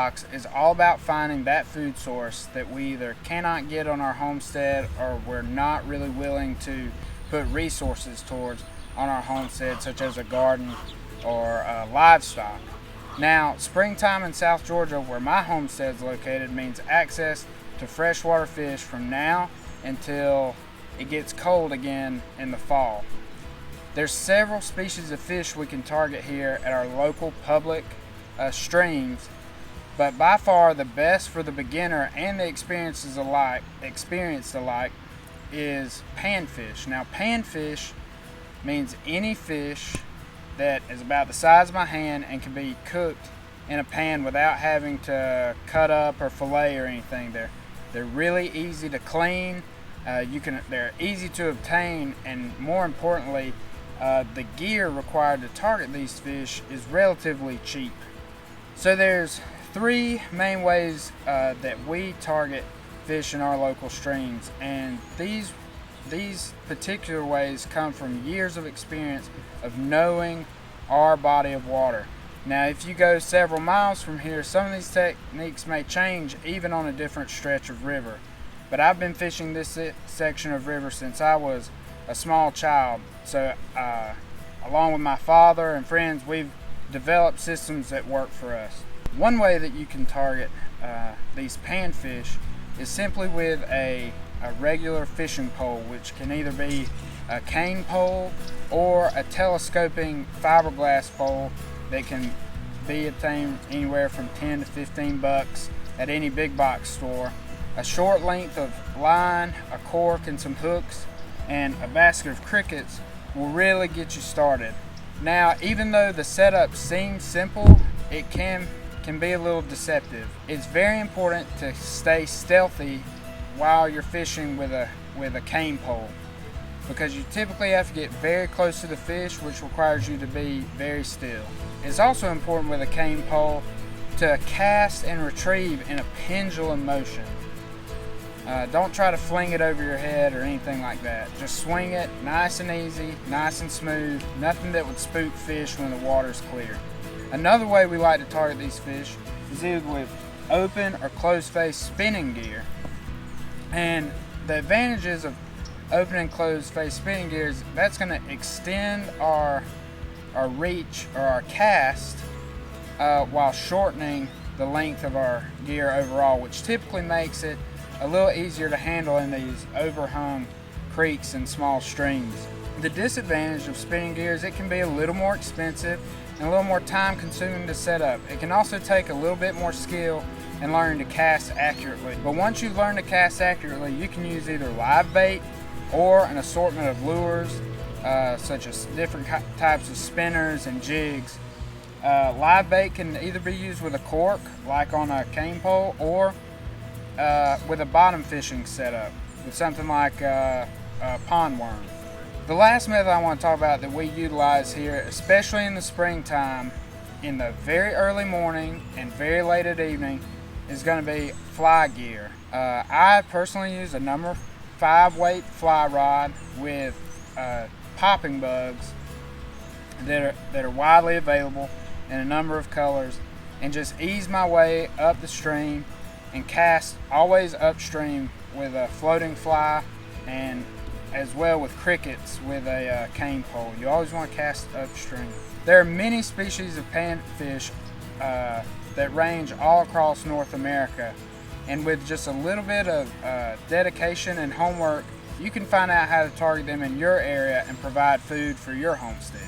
box is all about finding that food source that we either cannot get on our homestead or we're not really willing to put resources towards on our homestead, such as a garden or livestock. Now, springtime in South Georgia, where my homestead is located, means access to freshwater fish from now until it gets cold again in the fall. There's several species of fish we can target here at our local public streams, but by far the best for the beginner and the experienced alike is panfish. Now, panfish means any fish that is about the size of my hand and can be cooked in a pan without having to cut up or fillet or anything. They're really easy to clean. They're easy to obtain, and more importantly, the gear required to target these fish is relatively cheap. So there's three main ways that we target fish in our local streams, and these particular ways come from years of experience of knowing our body of water. Now, if you go several miles from here, some of these techniques may change even on a different stretch of river. But I've been fishing this section of river since I was a small child. So along with my father and friends, we've developed systems that work for us. One way that you can target these panfish is simply with a regular fishing pole, which can either be a cane pole or a telescoping fiberglass pole that can be obtained anywhere from 10 to 15 bucks at any big box store. A short length of line, a cork, and some hooks, and a basket of crickets will really get you started. Now, even though the setup seems simple, it can be a little deceptive. It's very important to stay stealthy while you're fishing with a cane pole, because you typically have to get very close to the fish, which requires you to be very still. It's also important with a cane pole to cast and retrieve in a pendulum motion. Don't try to fling it over your head or anything like that. Just swing it nice and easy, nice and smooth, nothing that would spook fish when the water's clear. Another way we like to target these fish is either with open or closed face spinning gear. And the advantages of open and closed face spinning gear is that's going to extend our reach or our cast while shortening the length of our gear overall, which typically makes it a little easier to handle in these overhung creeks and small streams. The disadvantage of spinning gear is it can be a little more expensive and a little more time consuming to set up. It can also take a little bit more skill in learning to cast accurately. But once you learn to cast accurately, you can use either live bait or an assortment of lures, such as different types of spinners and jigs. Live bait can either be used with a cork, like on a cane pole, or with a bottom fishing setup, with something like a pond worm. The last method I want to talk about that we utilize here, especially in the springtime, in the very early morning and very late at evening, is going to be fly gear. I personally use a number 5 weight fly rod with popping bugs that are widely available in a number of colors, and just ease my way up the stream and cast always upstream with a floating fly, and as well with crickets with a cane pole. You always want to cast upstream. There are many species of panfish that range all across North America, and with just a little bit of dedication and homework, you can find out how to target them in your area and provide food for your homestead.